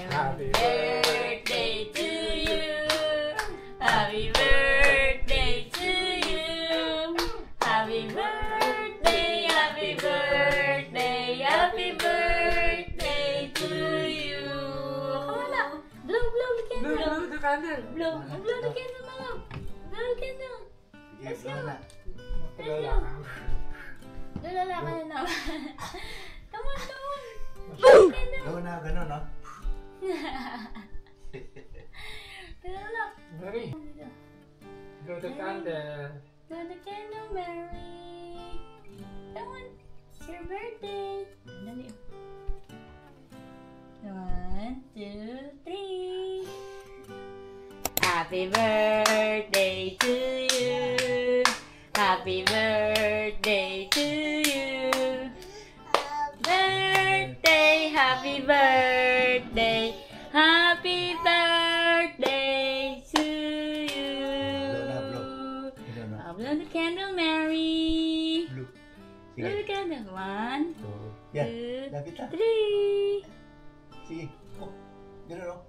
Happy birthday to you. Happy birthday to you. Happy birthday, happy birthday, happy birthday to you. Come on, blow, blow the candle. Blow the candle. Blow the candle, Mom. Blow the candle. Let's go. Lalala ka na naman. Come on, come on. Blow the candle. Gawin na gano'n, no? Lalala. Mary, blow the candle. Blow the candle, Mary. Come on. It's your birthday. Dali. 1, 2, 3. Happy birthday to you. Happy birthday to you. Birthday, happy birthday. Happy birthday to you. Blow the candle, Mary. Blow the candle. 1, 2, 3. Sige. Oh, gano'n, no?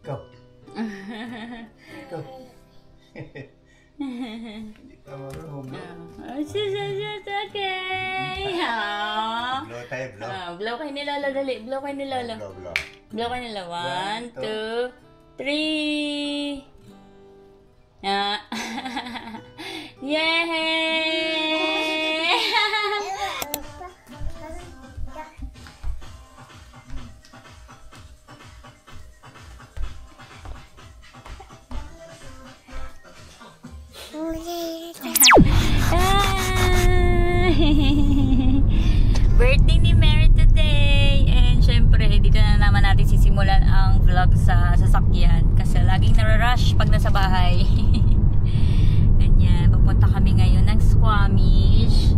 Go. Go. Hindi ka marunong, no? It's okay. Blow tayo, blow. Blow kayo ni Lola, dali. Blow kayo ni Lola. Blow, blow. Blow kayo ni Lola. 1, 2, 3. Yay! Birthday ni Mary today. And syempre, dito na naman natin sisimulan ang vlog sa sasakyan. Kasi laging nararush pag nasa bahay. Ganyan, papunta kami ngayon ng Squamish.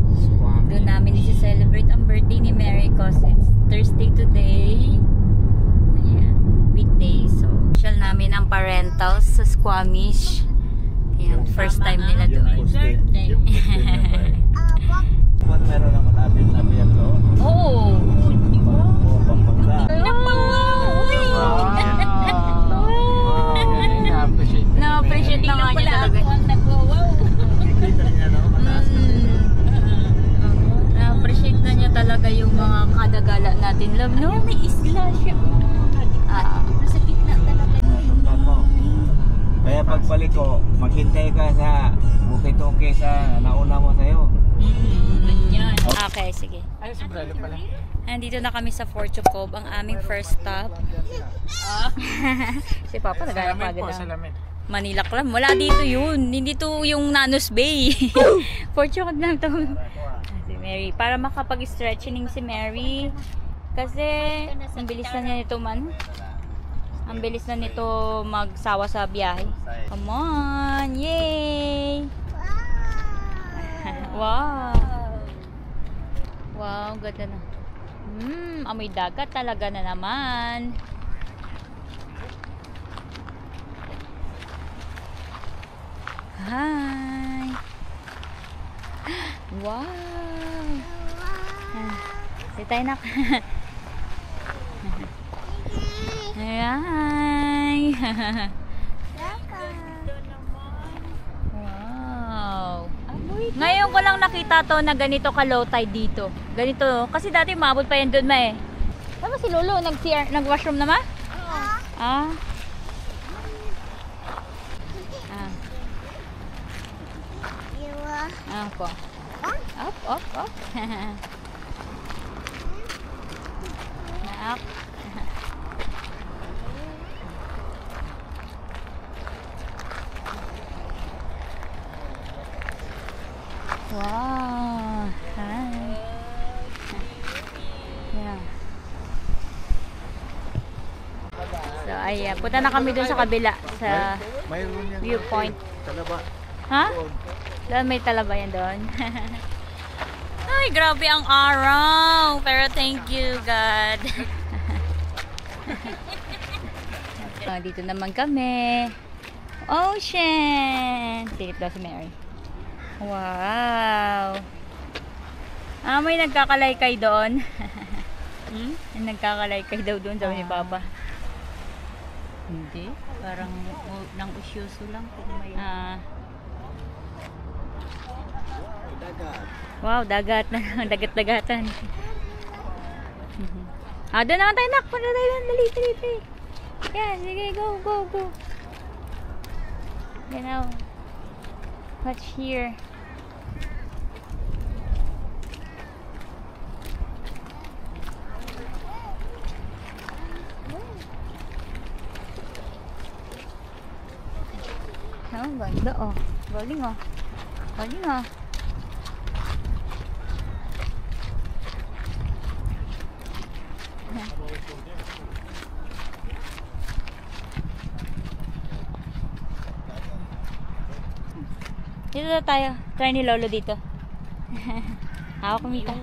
Doon namin isi-celebrate ang birthday ni Mary because it's Thursday today. Ayan, weekday. So, shall namin ang parentals sa Squamish. Ayan, first time nila doon. Ba't meron naman natin yan, no? Oo! Oo, pampagda. Na-appreciate na nga niya talaga. Kikita niya, no? Mataas na sila. Na-appreciate na niya talaga yung mga kadagala natin. Love, no? May isla siya. Nasa gitna talaga. Sundan mo. Kaya pagbalik ko, maghintay ka sa Bukit-Uki sa nauna mo sa'yo. Yan. Okay, sige. Ay, sombrero pala. Nandito na kami sa Fortune Cove, ang aming first stop. Si Papa naghanap agad ng Salamin. Manila Clam. Wala dito yun. Hindi to yung Nanos Bay. Fortune Cove lang to. Si Mary. Para makapag-stretching si Mary. Kasi ang bilis na niya nito man. Ang bilis na nito magsawa sa biyahe. Come on! Yay! Wow! Wow, ganda na. Amoy dagat talaga na naman. Hi! Wow! Say tayo na. Hi! Wow! Ngayon ko lang nakita to na ganito ka low tide dito. Ganito. Kasi dati maabot pa yan doon ma eh. Tama si Lolo, nag-washroom na ma? Ah. Po. Up, up, up. Up. Wow. Hi. Yeah. So, ayan. Punta na kami dun sa kabila. Sa viewpoint. Talaba. Ha? Doon may talaba yan doon. Ay, grabe ang araw. Pero thank you, God. Dito naman kami. Ocean. Silip daw si Mary. Wow. May nagkakalaykay doon. Nagkakalaykay daw doon, sabi ni Papa. Hindi. Parang nang usyoso lang kung may... Wow, dagat. Dagat-dagatan. Doon naman tayo, nak. Punta tayo doon. Dali. Yan, sige, go. You know, what's here? Ganda oh. Galing oh. Dito na tayo. Try ni Lolo dito. Hawak kumita.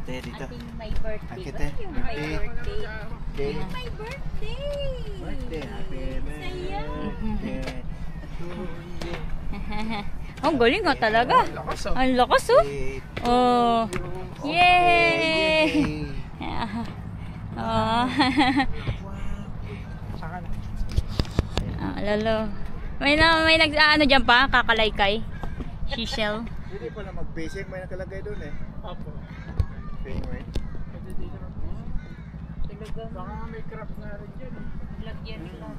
Dito. Ating my birthday. Akite. My birthday. Day. My birthday. Happy birthday. Ang galing nga talaga. Ang lakas oh. Oh. Yay! Oh. Lalo. May ano diyan pa, kakalaykay. Seashell. Hindi pala mag-basic, may nakalagay doon eh. Opo. Penguin. Pwede dito na po. Baka may craft na rin dyan eh. Lagyan nila lang.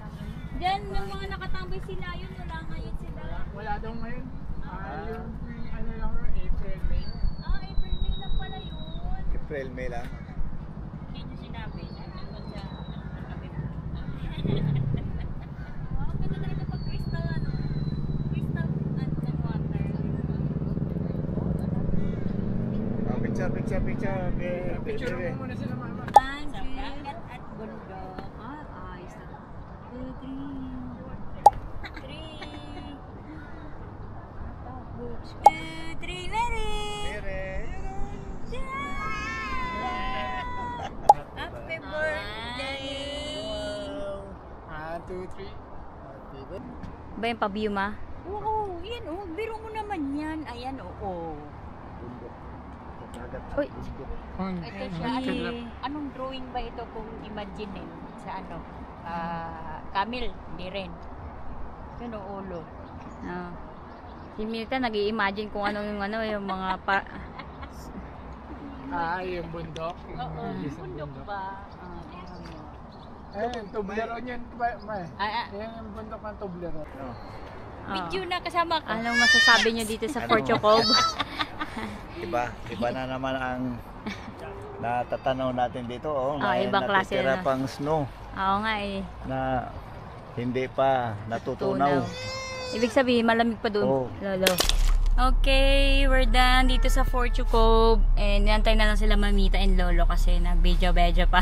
Diyan, yung mga nakatambay sila yun, wala ngayon sila. Wala daw ngayon. Yung ano lang, April, May. April, May lang pala yun. April, May lang. Dito sinabi, nandun sa kami. Wow, ganda talaga pag crystal ano. Crystal and water. Picture. Picture mo muna sila mama. Sa dagat at bundok. Ayos na. 2, 3, Mary! Happy birthday! 1, 2, 3. Ba yung pa-view ma? Oo, yan oh. Biro mo naman yan. Ayan oo. Uy, ito siya. Anong drawing ba ito kung imagine sa ano? Camel, hindi rin. Yun o ulo. Si Milta nag-i-imagine kung ano yung mga Yung bundok. Oo, bundok ba? Ayun, Toblerone yan. Yung bundok ng Toblerone. Video na kasama ko. Anong masasabi nyo dito sa Fortune Cove? Iba na naman ang natatanaw natin dito. May ibang klase natitira na. pang snow Oo nga eh. na hindi pa natutunaw. Ibig sabihin, malamig pa doon, Oo. Lolo. Okay, we're done dito sa Fortune Cove. And nantay na lang sila Mamita and Lolo kasi nag-beja-beja pa.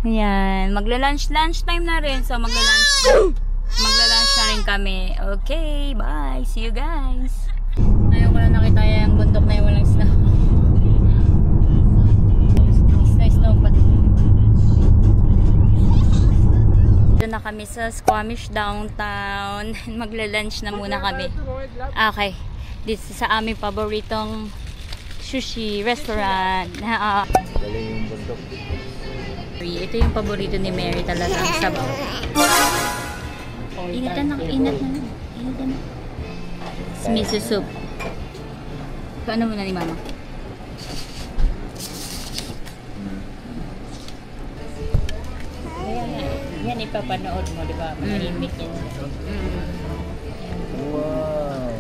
Ayan, magla-lunch time na rin. So magla-lunch na rin kami. Okay, bye. See you guys. Ngayon ko lang nakita yung bundok na yung walang snow. Snow pa. Doon na kami sa Squamish Downtown. Magla-lunch na muna kami. Okay. Dito sa aming paboritong sushi restaurant. Galing yung bundok. Ito yung paborito ni Mary talaga. Sabaw. Init na. Miso soup. Paano muna ni Mama? Yan ipapanood mo, di ba? Manahimik yan. Wow!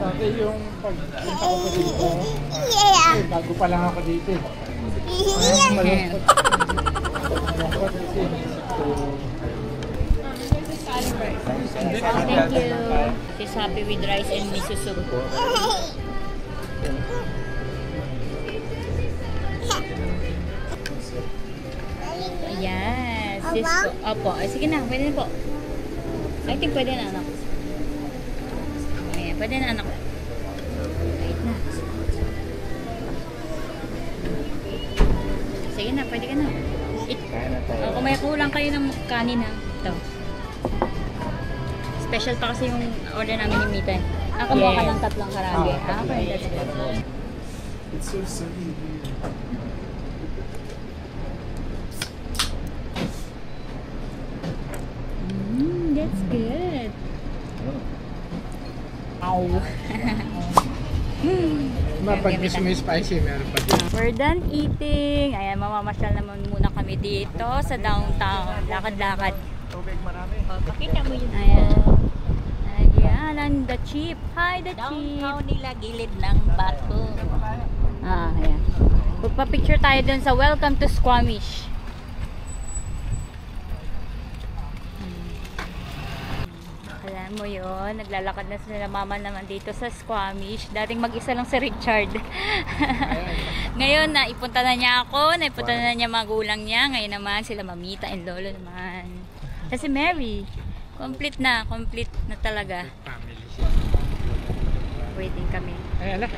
Dati yung pagpunta ko pa dito, bago pa lang ako dito. Malungkot kasi inisip ko. Thank you. She's happy with rice and miso soup. Yes. Sis po. Opo. Sige na. Pwede na po. I think pwede na anak. Ayan. Pwede na anak. Wait na. Sige na. Pwede ka na. Kaya na tayo. Kung may kulang kayo ng kanin ha. dito. Special pa kasi yung order namin ni Mita. Nakakuha ka ng 3 karage. Okay, that's good. It's so sunny. That's good. Ow. Pag gusto mo yung spicy, meron pa dyan. We're done eating. Ayan, mamamasyal naman muna kami dito sa downtown. Lakad-lakad. Tubig marami. Pakita mo yun. Ayan. Ayan, ang the cheap. Hi, the cheap. Downtown nila, gilid ng bato. Ayan. Magpa-picture tayo dun sa Welcome to Squamish. Alam mo yun, naglalakad na sila mama naman dito sa Squamish. Dating mag-isa lang si Richard. Ngayon, naipunta na niya ako, naipunta na niya magulang niya. Ngayon naman, sila mamita and lolo naman. Kasi Mary, complete na talaga. Family siya. Waiting kami. Ay, ala.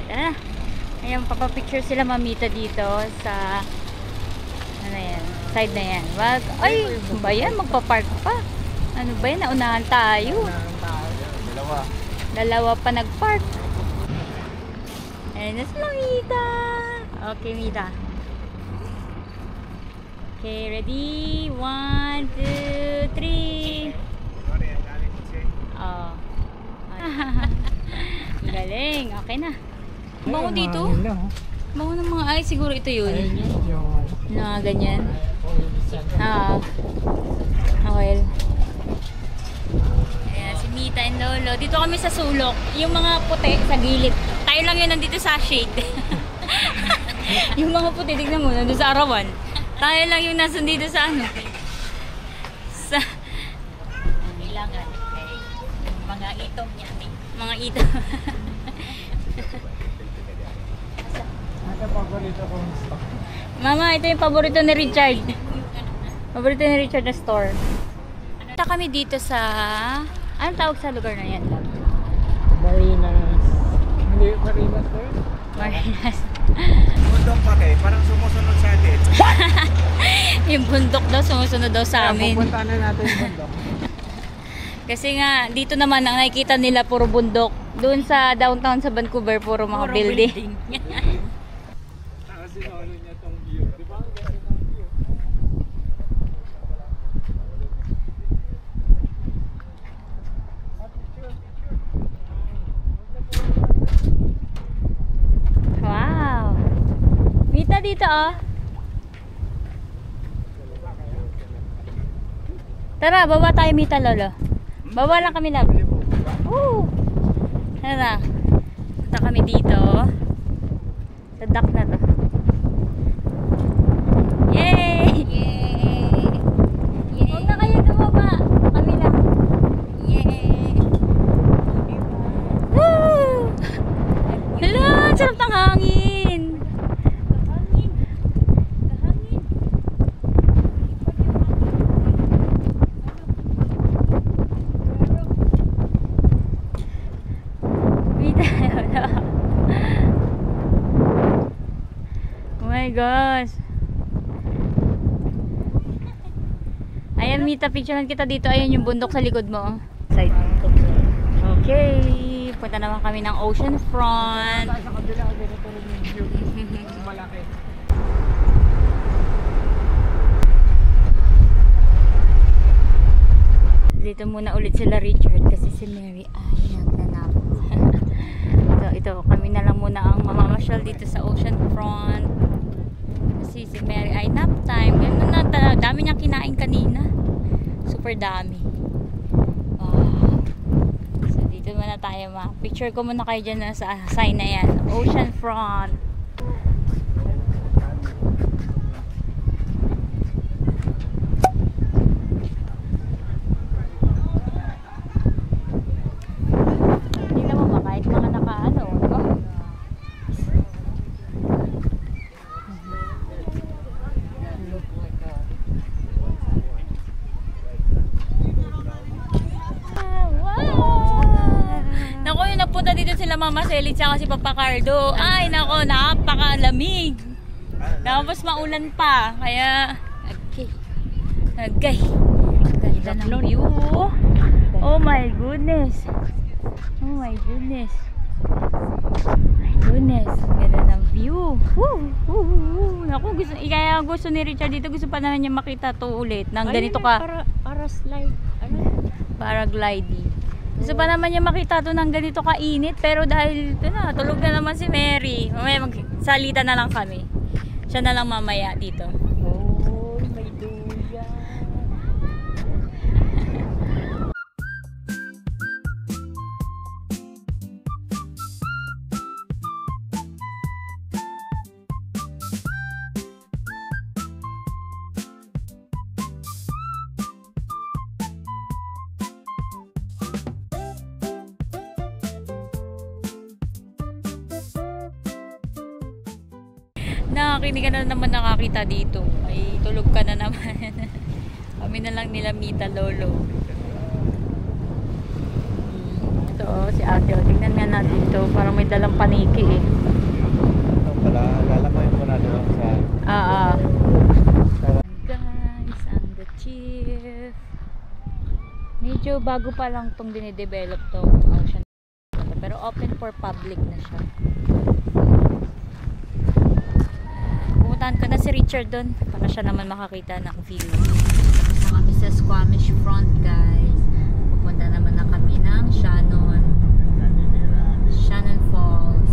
Ayan, papapicture sila mamita dito sa ano yan, side na yan. Ay, ano ba yan? Magpa-park pa. Ano ba yan? Naunahan tayo. Dalawa pa nag-park. Ayan na sila, Mita. Okay, Mita. Okay, ready? 1, 2, 3. Oh. Galing. Okay na. Bango dito. Bango ng mga ay. Siguro ito yun. Ayun yun. Na ganyan. Oil. Ayan, si Mita and Lolo. Dito kami sa sulok. Yung mga puti sa gilid. Tayo lang yun nandito sa shade. Yung mga puti, tignan mo, nandito sa arawan. Tayo lang yung nasa dito sa ano. Sa Kailangan. Mga itong niya. mga ito. Ito paborito kong stock. Mama, ito yung paborito ni Richard. Paborito ni Richard na store. Punta kami dito sa... Anong tawag sa lugar na yan? Marinas. Hindi, Marinas ba yun? Marinas. Bundok pa kayo, parang sumusunod sa atin. Yung bundok daw, sumusunod daw sa amin. Pupunta na natin yung bundok. Kasi nga, dito naman ang nakikita nila puro bundok. Doon sa downtown sa Vancouver, puro mga building. Kasi sinolo niya tong view. Di ba? Ang ganda ng view. Wow! Mita dito oh. Tara, baba tayo Mita Lolo. Baba lang kami love. Woo! Tara. Punta kami dito. Sa dock na to. Yay! Yay! Huwag na kayo dumaba. Kami lang. Yay! Woo! Hala! Sarap ng hangin! Kahangin! Kahangin! Mita Lolo. Oh my gosh! Ayan Mita, picturean kita dito. Ayan yung bundok sa likod mo. Side. Okay. Punta naman kami ng ocean front. Sa kabila, ganito rin yung view. Malaki. Dito muna ulit sila Richard kasi si Mary ay nagnanap. So ito, kami na lang muna ang mamamasyal dito sa ocean front. Kasi si Mary ay nap time. Ganun na, dami niyang kinain kanina. Super dami. Wow. So dito muna tayo picture ko muna kayo dyan sa sign na yan. Ocean front. Tingnan mo ba kahit mga nakaano, di ba? Nako, yung napunta dito sila Mama Selly tsaka si Papa Cardo. Ay, nako, napakalamig. Tapos maulan pa. Kaya, agay. Ganda ng view. Oh my goodness. Oh my goodness. My goodness. Ganda ng view. Woo! Woo! Naku, kaya gusto ni Richard dito. Gusto pa naman niya makita to ulit. Nang ganito ka. Para slide. Paragliding. Gusto pa naman niya makita to ng ganito kainit. Pero dahil ito na, tulog na naman si Mary. Mamaya magsalita na lang kami. Siya na lang mamaya dito. Oh, may duyan. Nakakinig ka na naman nakakita dito. Ay, tulog ka na naman. Kami na lang nila Mita Lolo. Ito, si Ate. Tingnan nga natin ito. Parang may dalang paniki eh. Ito pala, lalamayin mo na doon sa... Guys, ang the chief. Medyo bago pa lang itong dinidevelop to ocean. Pero open for public na siya. Pumuntahan ko na si Richard doon para siya naman makakita ng view. Nasa kami sa Squamish Front, guys. Pupunta naman na kami ng Shannon Falls.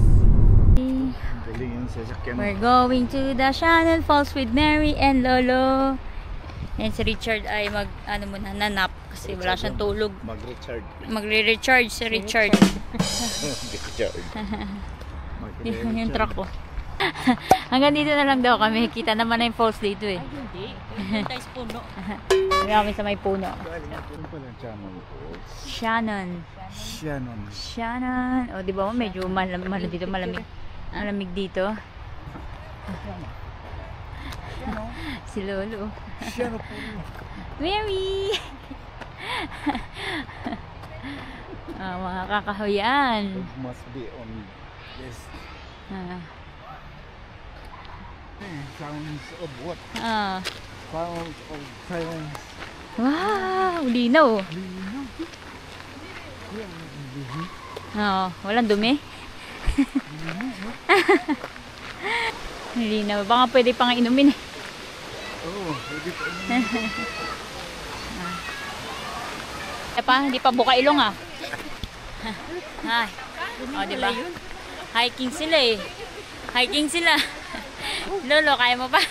We're going to the Shannon Falls with Mary and Lolo. And si Richard ay nanap kasi wala siyang tulog. Magre-recharge si Richard. Yung truck ko. Hanggang dito na lang daw kami. Kita naman na yung falls dito eh. Hindi. Tayo sa puno. Kami sa may puno. Shannon. O, di ba medyo dito malamig. Malamig dito. Si Lolo. Mary! Mga kakahuyan. Must be on this. Sounds of what? Sounds of silence. Wow! Linaw. Walang dumi. Linaw. Baka pwede pang inumin eh. Oo, pwede pa inumin. Hindi pa buka ilong ah. Ay. O, diba? Hiking sila eh. Hiking sila. Lolo, kaya mo pa?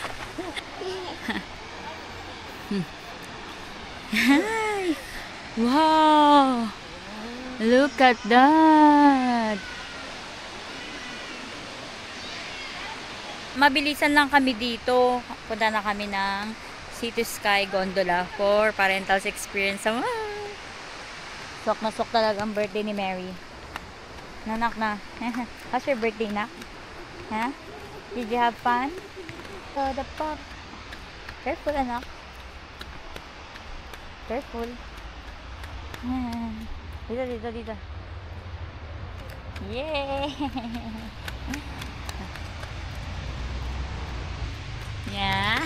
Hi! Wow! Look at that! Mabilisan lang kami dito. Punta na kami ng Sea to Sky Gondola for Parentals Experience. Sok na sok talaga ang birthday ni Mary. Nanak na. How's your birthday, nak? Huh? Did you have fun? Oh, the pop. Careful, anak. Careful. Dito. Yay! Yeah.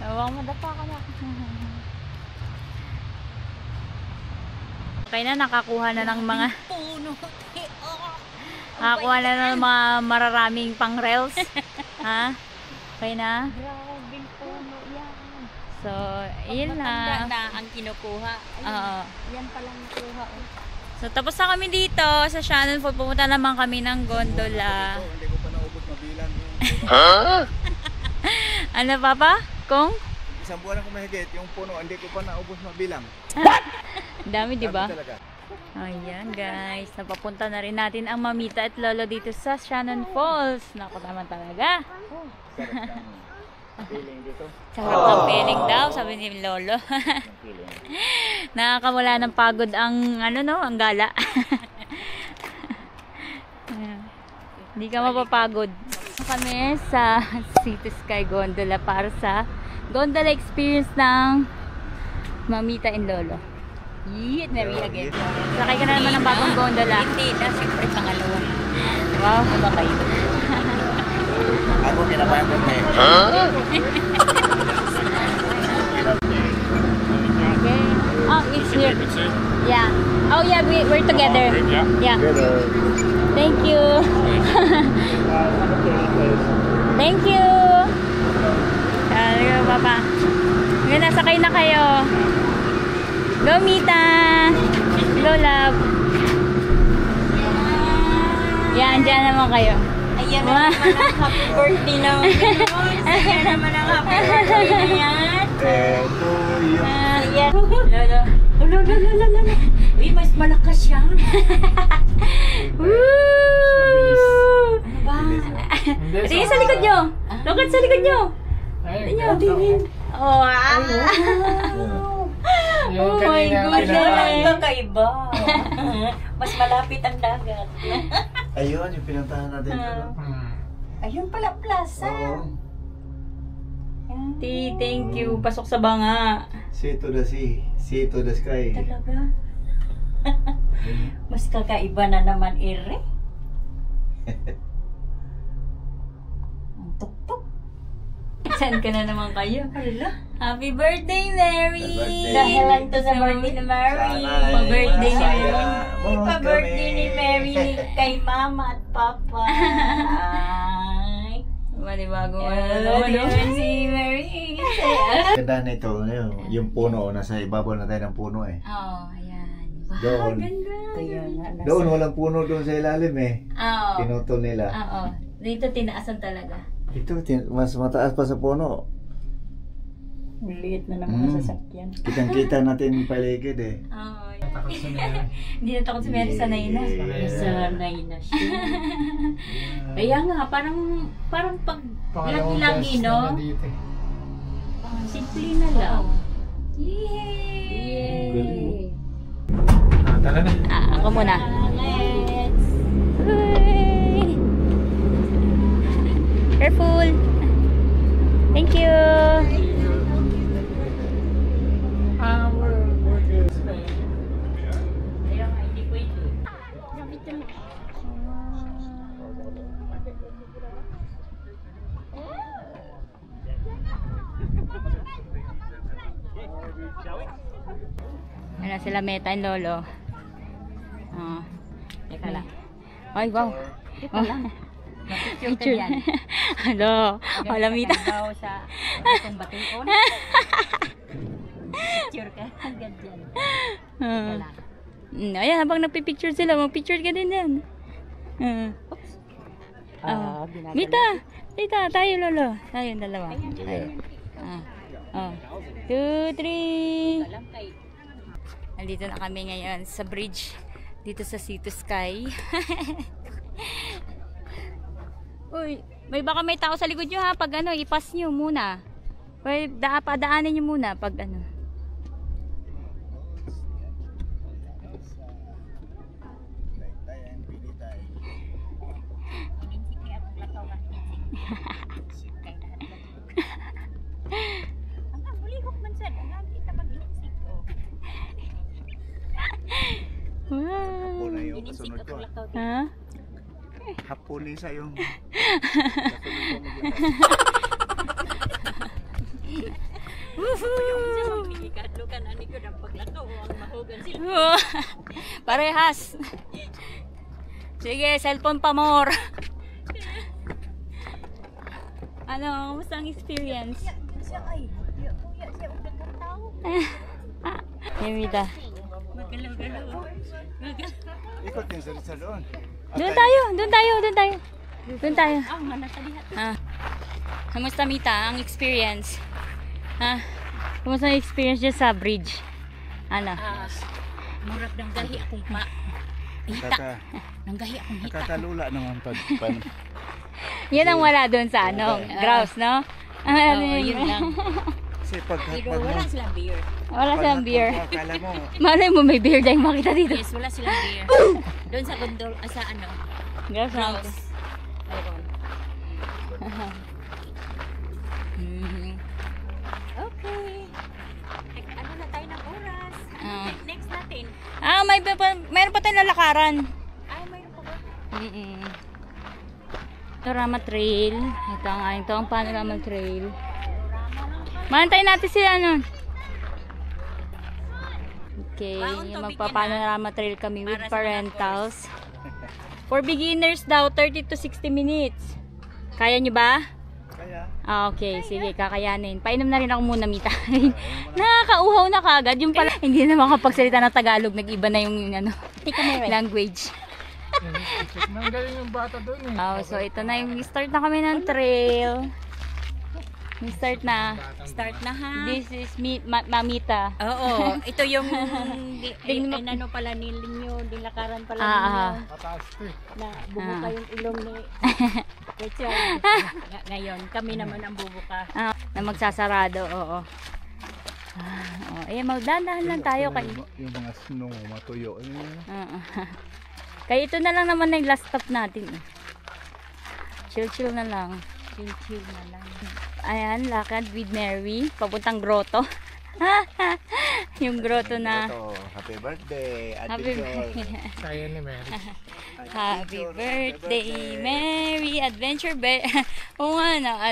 Huwag madapa ka na. Okay na, nakakuha na ng mga nakakuha na ng mga mararaming pang rails. Ha? Okay na? Grabe puno yan. So, yun na. Na ang kinukuha. Yan palang kuha. So, tapos na kami dito sa Shannon Falls. Pumunta naman kami ng gondola. Hindi ko pa naubos mabilang. Ano, Papa? Kung? Isang buwan ako mahigit, yung puno, hindi ko pa naubos mabilang. Dami, di ba? Dami talaga. Ayan, guys. Napapunta na rin natin ang Mamita at Lolo dito sa Shannon Falls. Naku, naman talaga. Sarap ng feeling dito. Sarap ng feeling daw, sabi ni Lolo. Nakakamula ng pagod ang, ang gala. Hindi ka mapapagod. Kami sa Sea to Sky Gondola para sa gondola experience ng Mamita and Lolo. Yeet, Mary again. Sakay ka na naman ng bagong gondola. Hindi na, siyempre pangalawa. Wow, ba kayo? Ako kinabayan ko eh. we're together. Yeah. Yeah. Pero, Thank you. Thank you. Hello, Papa. Ngayon, nasakay na kayo. Go, Mita. Go, love. Yan, dyan naman kayo. Ayan na naman ang happy birthday na. Ayan naman ang happy birthday na yan. eto yung... Ayan. Lolo. Lolo. Uy, mas malakas siya. Woo! Ano ba? Tingin sa likod nyo. Lokat sa likod nyo. Ayun. Oh, Yung Oh my kanina, goodness. Kakaiba. Mas malapit ang dagat. Ayun, yung pinuntahan natin. Ayun pala, plaza. Oo. Thank you. Pasok sa banga. Sea to the sea. Sea to the sky. Talaga? Mas kakaiba na naman, Ere. Ang tuktok. Saan ka na naman kayo? Hala. Happy birthday, Mary! Happy birthday. Dahil lang to sa birthday ni Mary. Sana Pa-birthday ni masaya Mary. mo Pa-birthday kami. ni Mary kay Mama at Papa. Ay. Manibago Si Mary. Ganda nito, yung puno, nasa ibabaw na tayo ng puno eh. Oh, ayan. Wow, Doon. ganda. Kaya nga. Doon, walang puno doon sa ilalim eh. Oo. Pinutol nila. Oo. Dito tinaasan talaga. Ito, mas mataas pa sa puno. Liit na ng mga sasakyan. Kitang-kita natin yung paligid eh. Oo. Takot sa Mary. Hindi na takot si Mary, sanay na. Nasanay na siya. Kaya nga, parang pag Pangalawang lagi-lagi, beses no? na dito eh. Simple na lang. Yay! Tara na. Ako muna. Let's. Uy! Careful! Thank you! We're good. Kaya nga, hindi pwede. Ano sila Meta and Lolo? Oh. Teka lang. Ay, wow. Oh. Picture. Hello. Wala Mita. Daw sa itong batuon. Picture ka. Ang ganda. Ayan, habang nagpipicture sila, mag-picture ka din yan. Mita! Mita, tayo Lolo. Tayo yung dalawa. Tayo. 2, 3. Nandito na kami ngayon sa bridge. Dito sa Sea to Sky. Uy, baka may tao sa likod nyo ha. Pag ano, ipas nyo muna. Pwede, padaanin nyo muna pag ano. Hapon na yung kasunod ko. Ha? Hapon isa yung... Parehas. Sige, cellphone pa more. Ano, kumusta ang experience? Mita. Ikot yung sa doon. Doon tayo. Kamusta Mita, ang experience? Ha? Kamusta ang experience dyan sa bridge? Ano? Murag ng gahi akong pa. Nanggahi akong hita. Nakakalula naman pag... Yan ang wala doon sa ano, grouse, no? Yun lang. Kasi pag... Pero wala silang beer. Wala silang beer. Akala mo, Malay mo may beer dahil makita dito. Yes, wala silang beer. Doon sa gondol, sa ano, Grouse lang. house. Ayun. Okay. Ano na tayo ng oras? Next natin. Mayroon pa tayong lalakaran. Ay, mayroon pa ba? Ito Rama Trail. Ito ang Panorama Trail. Mantayin natin sila ano. Okay, Baon to, magpapanorama trail kami with Para sa mga parentals. For beginners daw, 30 to 60 minutes. Kaya nyo ba? Kaya. Okay, sige, kakayanin. Painom na rin ako muna, Mita. Nakakauhaw na kagad. Yung pala, hindi na makapagsalita ng Tagalog. Nag-iba na yung language. Nanggaling yung bata doon eh. Oh, so ito na yung start na kami ng trail. Start na. Start na ha. This is Mamita. Oo, ito yung Tingnan mo. ano pala ninyo, dilakaran pala Ah, ninyo. Mataas to eh. Na bubuka yung ilong ni Richard. Ngayon, kami naman ang bubuka. Na magsasarado, oo. Magdandahan lang tayo kay. Yung mga snow, matuyo. Kaya ito na lang naman na yung last stop natin. Chill na lang. Chill na lang. Ayan, lakad with Mary. Papuntang grotto. Yung grotto na. Happy birthday, Happy birthday. Kaya ni Mary. Happy birthday, Mary. Adventure. Oo nga na.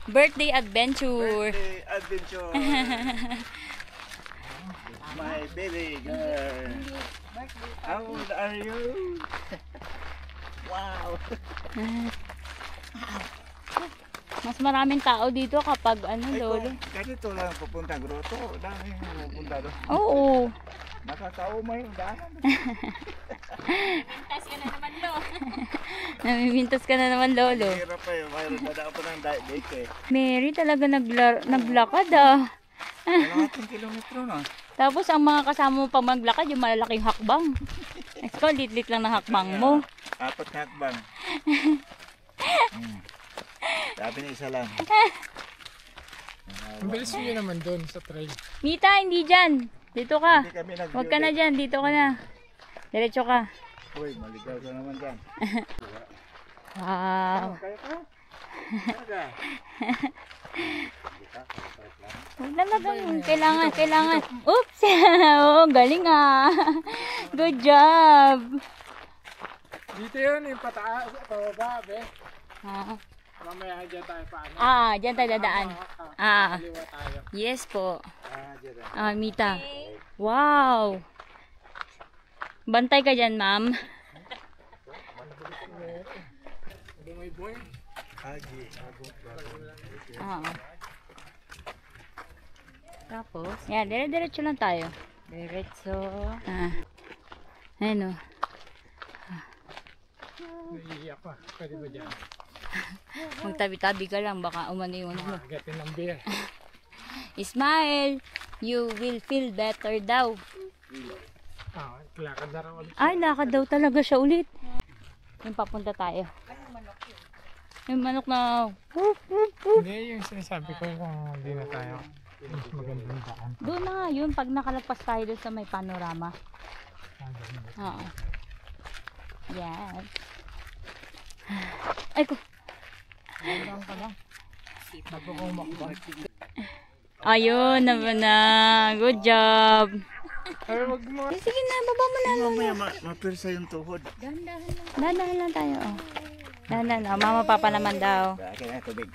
Birthday adventure. Birthday adventure. My baby girl. How old are you? Wow. Mas maraming tao dito kapag lolo. Ganito lang pupunta grotto. Dami pupunta doon. Oo. Nakakaumay yung daanan. Tapos ka na naman do. Namimintas ka na naman, lolo. Hirap pa yun. Mayroon pa daw pa ng date eh. Mary talaga naglakad ah. Kalahating kilometro na. Tapos ang mga kasama mo pa maglakad, yung malalaking hakbang. Ikaw, lit-lit lang na hakbang mo. 4 na hakbang. Sabi na isa lang. Ang bilis nyo naman doon sa trail. Mita, hindi dyan. Dito ka. Hindi kami nag- Huwag ka na dyan. Dito ka na. Diretso ka. Uy, maligaw ka naman dyan. Wow. Kaya ka? Talaga? Huwag na magaling. Kailangan. Oops! Oh, galing ah. Good job. Dito yun, yung pataas, pababa, be. Mamaya dyan tayo paano. Dyan tayo dadaan. Kaliwa tayo. Yes po. Dyan. Mita. Wow. Bantay ka dyan, ma'am. Bumoy-boy. Tapos, yan, dire-diretso lang tayo. Diretso. Ayun o. Naiiyak pa. Pwede ba dyan? Magtabi-tabi ka lang, baka umano yung mo. Agatin ng beer. Smile! You will feel better daw. Lakad na raw ulit. Ay, lakad daw talaga siya ulit. Yung papunta tayo. Yung manok na... Hindi, yung sinasabi ko kung hindi na tayo. Magandang daan. Doon na nga yun, pag nakalagpas tayo doon sa may panorama. Oo. Yan. Ay ko. Ayun naman na. Good job. Ay, wag mo. Sige na, baba mo na. Mamaya mapirsa yung tuhod. Dahan lang tayo. Dahan. Mama, papa naman daw. Kaya na tubig.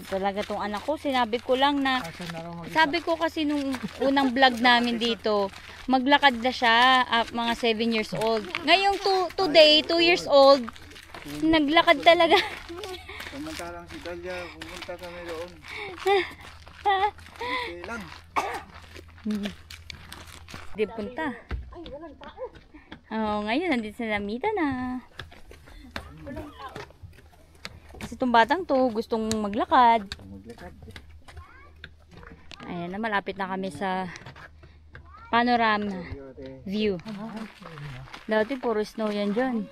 Talaga tong anak ko, sinabi ko lang na, Asan na raw mag- sabi ko kasi nung unang vlog namin dito, maglakad na siya, mga 7 years old. Ngayong today, 2 years old, naglakad talaga. Samantalang si Dalia, pumunta kami doon. Okay lang. Di punta. Ngayon, nandito sa Lamita na. Kasi itong batang to, gustong maglakad. Maglakad. Ayan na, malapit na kami sa panorama view. Dati puro snow yan dyan.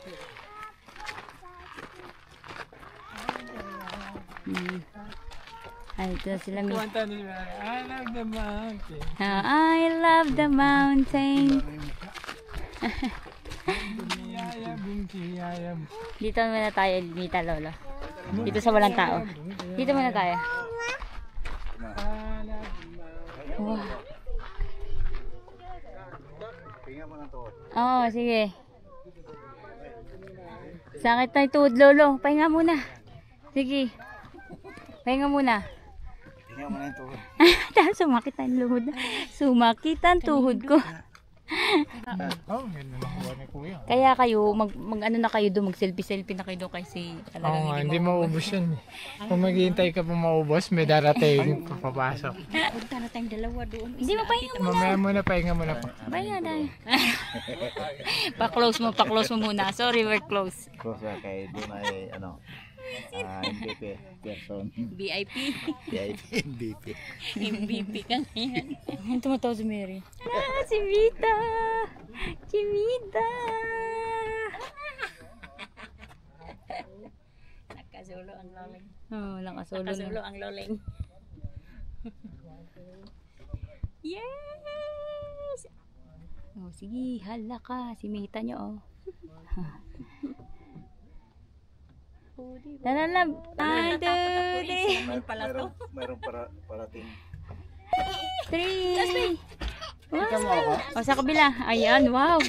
Ay, ito na sila. Kuwanta ni Mary. I love the mountain. I love the mountain. Dito muna tayo, Mita, Lolo. Dito sa walang tao. Dito muna tayo. Wow. Tingnan mo ng tuhod. Oo, sige. Sakit na yung tuhod, Lolo. Pahinga muna. Sige. Pahinga muna. Tingnan mo ng tuhod. Tapos sumakit ang tuhod. Sumakit ang tuhod ko. Oh, ganda na kuha ni Kuya. Kaya kayo, mag ano na kayo doon, mag-selfie-selfie na kayo doon kasi Oo talagang nga, hindi maubos yan. Kung maghihintay ka pa maubos, may darating papapasok. Punta na tayong dalawa doon. Hindi, mapahinga mo. Mamaya muna, pahinga muna po. Pahinga tayo. Pa-close mo muna. Sorry, we're close. Close na kay doon ay ano, MVP person. VIP. MVP. MVP ka ngayon. Ang tumatawa si Mary. Ah, si Vita! Si Vita! Nakasulo ang loling. Oh, nakasulo Nakasulo na. ang loling. Yes! Oh, sige, hala ka. Si Mita nyo, oh. Talalab. 1, 2, 3. Naman pala to. Mayroong parating. 3. Ikaw mo ako? O, sa kabila. Ayan, wow.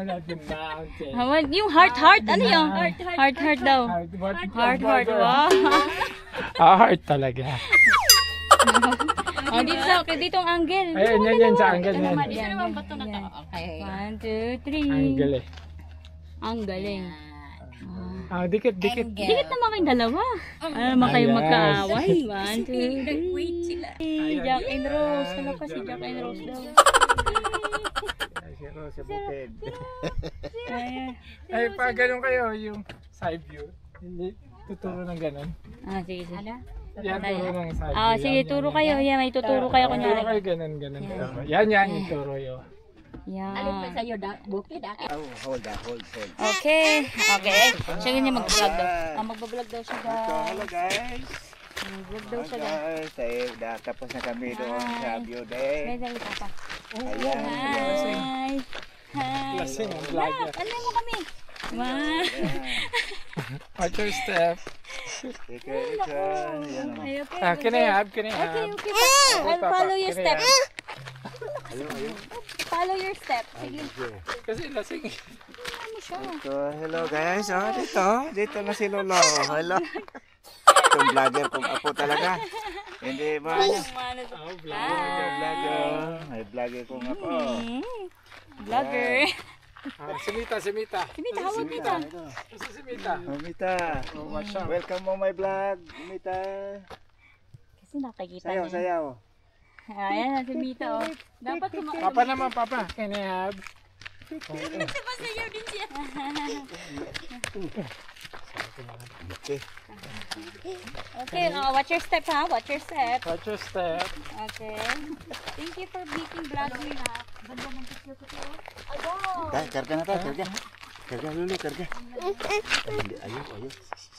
Natin mountain. Yung heart. Ano yung? Heart daw. Heart, wow. Heart talaga. Oh, dito ang angle. Ayun, yan sa angle na yan. Yan, naman ba ito na to? Okay. 1, 2, 3. Angle eh. Ang galing. Dikit. Dikit naman kayong dalawa. Ano naman kayong Yes. magkaaway? 1, 2, 3. Nag-wait sila. Jack and Rose. Ano pa si Jack and Rose daw? Si Rose Bukid. Ayan. Ay, pag ganun kayo, yung side view. Hindi, tuturo ng ganun. Ah, sige. Yan, turo ng side view. Ah, sige, turo kayo. Yan, may tuturo kayo Turo kunyari. kayo ganun. Yan, yung turo yun. Alin pa Yan. sa'yo, bukid ah. Hold. Okay. Siya ganyan mag-vlog daw. Mag-vlog daw siya Hello guys. guys. Mag-vlog daw siya guys. Tapos na kami doon sa view day. May dali pa. Ayan. Hi. Hi. Lasing ang vlogger. Ano mo kami? Wow. Watch your step. Ika. Ayan. Okay. Can I have? Okay. I'll follow your step. Ayun. Follow your step. Sige. Kasi lasing. Ano siya? Hello guys. Dito na si Lolo. Hello. Itong vlogger kung apo talaga. Hindi ba? Vlogger. May vlogger kung apo. Vlogger. Simita. Simita, hawag Mita. Kasi si Mita. Mita. Welcome mo my vlog. Mita. Kasi nakikita niya. Sayaw. Ayan na si Mita, oh. Dapat Papa naman, Papa. Can I have? Masayaw din siya. Okay. Okay, watch your step, ha? Watch your step. Watch your step. Okay. Thank you for making vlog me, ha? Ganda ng picture ko to. Ado! Karga na tayo. Karga Lulu, karga. Ayun.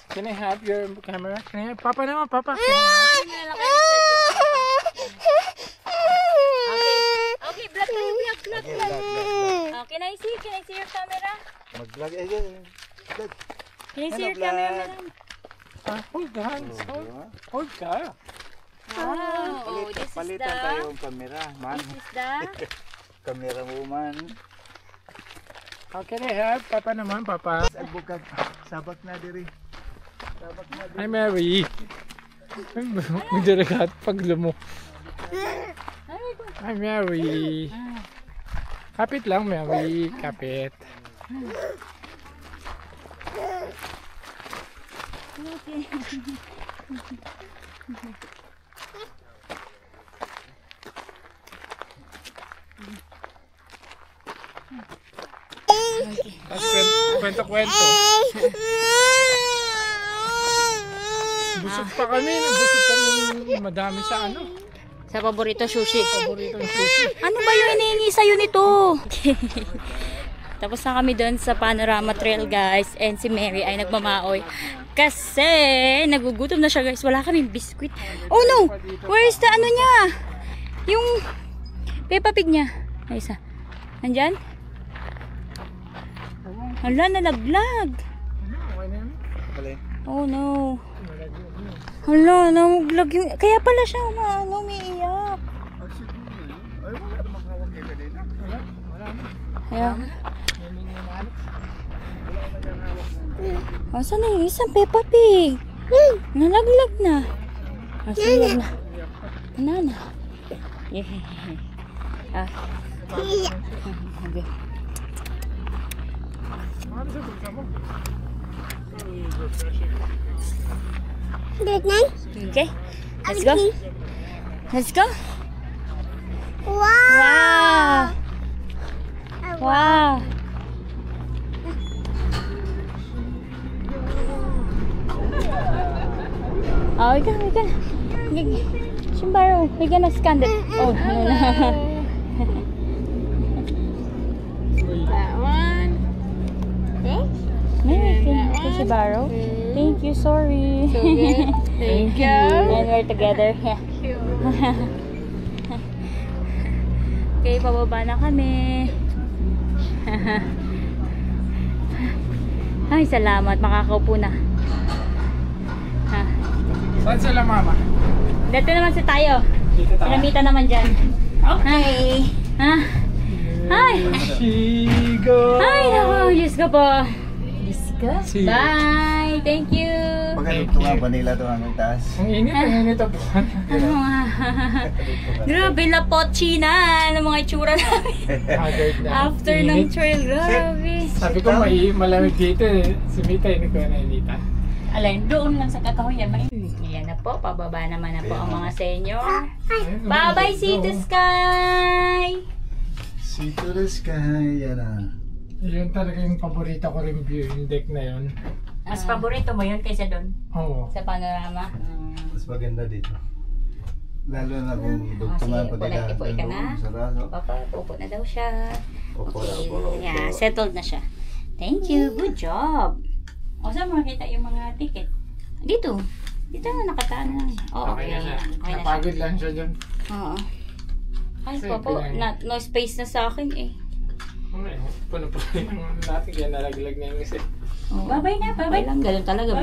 Can I have your camera? Can I have? Papa naman, Papa. Can I have? Okay, vlog tayo, vlog. Can I see your camera? Mag-vlog. Vlog. Can I see your camera, madam? Hold hands. Hold ka. Wow, this is Palitan the... tayo yung camera, man. This is the... Camera woman. How can I have? Papa naman, Papa. Bukag. Sabak na diri. Hi, Mary. Magdalagat pag lumo. Hi, Mary. Kapit lang, Mary. Kapit. Okay. Tapos kwento-kwento. Busog pa kami. Busog kami. Madami sa ano. Sa paborito sushi. Paboritong sushi. Ano ba yung hinihingi sa'yo nito? Tapos na kami doon sa Panorama Trail, guys. And si Mary ay nagmamaoy. Kasi nagugutom na siya, guys. Wala kaming biskuit. Oh no! Where is the ano niya? Yung Peppa Pig niya. Ay, isa. Nandyan? Hala, nalaglag. Oh no. Hala, nalaglag yung... Kaya pala siya, umiiyak. Ayan. Oh, saan na yung isang Peppa Pig? Nalaglag na. Sige na. Banana. Yeah. Ah. Okay. Ano sa bulsa mo? Okay. Let's go. Let's go. Wow. Wow. Oh, we can. Shimbaro, we gonna scan it. Oh, no. That one. Maybe Shimbaro. Thank you, sorry. So good. Thank you. And we're together. Yeah. Okay, pababa na kami. Ay, salamat. Makakaupo na. Ha. Saan sila mama? Dito naman si tayo. Dito tayo. Pinamita naman dyan. Okay. Ha? Ay! Chigo! Ay, naku. Diyos ko po. Si- Bye! Thank you! Pagkalito nga ba nila ito ang taas? Ang init ang buwan. Ano nga? Grabe, lapotchi na ng mga itsura namin. Haggard na. After ng trail, grabe. Sabi ko malamig dito eh. Si Mita, hindi ko nainitan. Alay, doon lang sa kakahuyan. Ayan na po, pababa naman na po ang mga senior. Ayun, Bye-bye, see the sky! See to the sky, yan ah. Yun talaga yung paborito ko rin viewing deck na yun. Mas paborito mo yun kaysa doon? Oo. Sa panorama? Mas maganda dito. Lalo na kung dugtungan sige, pa nila ipoy ka na. sa raso. Papa, upo na daw siya. Opo, Okay, opo, opo. yeah, settled na siya. Thank you, good job. O, saan mo nakita yung mga ticket? Dito. Dito na, nakataan na. Oo, okay. Okay na siya. Okay na siya. Napagod lang siya dyan. Oo. Ay, Kasi po, no space na sa akin eh. Puno-puno yung natin kaya nalaglag na yung isa. Babay na, babay lang. Ganun talaga.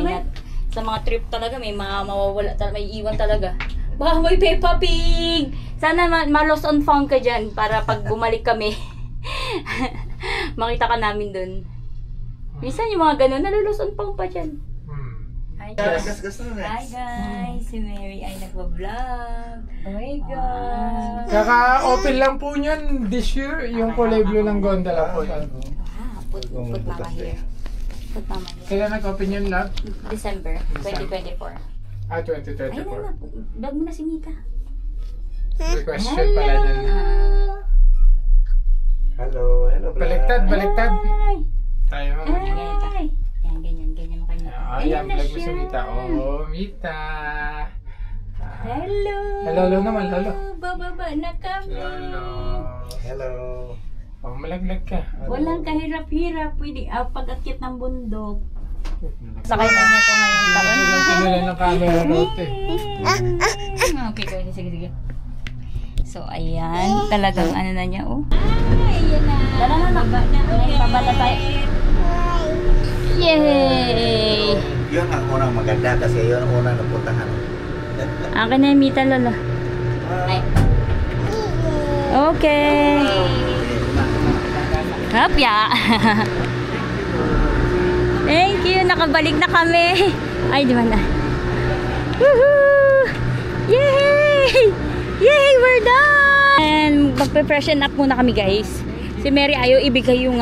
Sa mga trip talaga, may mawawala talaga, may iwan talaga. Babay, Peppa Pig! Sana ma-lost on found ka dyan para pag bumalik kami, makita ka namin dun. Minsan yung mga ganun, nalulos on found pa dyan. Hi Gas na Hi guys! Si Mary ay nagwa-vlog. Oh my God! Kaka-open lang po niyan this year, yung kulay blue ng gondola po yan. Put mama here. Put mama here. Kaya nag-open yun lang? December 2024. Ah, Ayun 2024. na, vlog mo na si Mika. May question pala dyan. Hello, hello. Baliktad. Hi! Tayo mga. Hi! Yan, ganyan mo kay Mika. Ayan, vlog mo si Mita. Oh, Mita. Hello! Lolo naman, lolo. Bababa na kami. Lolo. Hello. Oh, malaglag ka. Walang kahirap-hirap. Pwede pag-akit ng bundok. Sakay na niya ito ngayong taon. Pinulan ng camera route eh. Okay, sige. So, ayan. Talagang ano na niya, oh. Ayan na. Baba na tayo. Yay! Yun ang unang maganda kasi yun ang unang napuntahan. Akin na yung Mita, Lola. Ay. Okay. Hapya. Thank you. Nakabalik na kami. Ay, di ba na? Woohoo! Yay! Yay! We're done! And magpe-freshen up muna kami, guys. Si Mary ayaw ibigay yung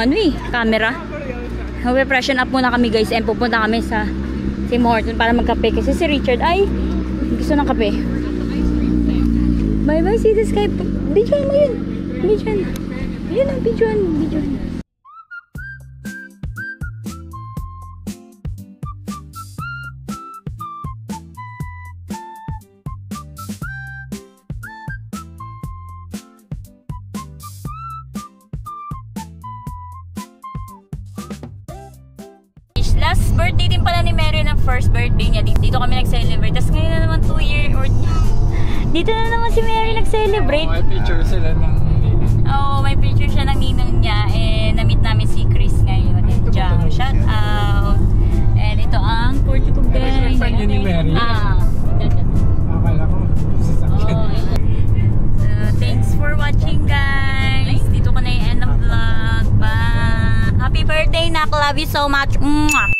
camera. Magpe-freshen up muna kami, guys. And pupunta kami sa Tim Hortons para magkape. Kasi si Richard ay gusto ng kape. Bye-bye, see the sky. Bidyoan mo yun. Bidyoan. Yun ang bidyoan. Last birthday din pala ni Mary ng first birthday niya. Dito kami nag-celebrate. Tapos ngayon na naman 2 year old niya. Dito na naman si Mary nag-celebrate. May picture sila ng ninang. Oo, may picture siya ng ninang niya. Na-meet namin si Chris ngayon. And Jam, shout out. And ito ang Portugal guys. Fan niya ni Mary. Akala ko sasakyan. So, thanks for watching guys. Dito ko na yung end ng vlog. Bye. Happy birthday, Nak. Love you so much. Mwah.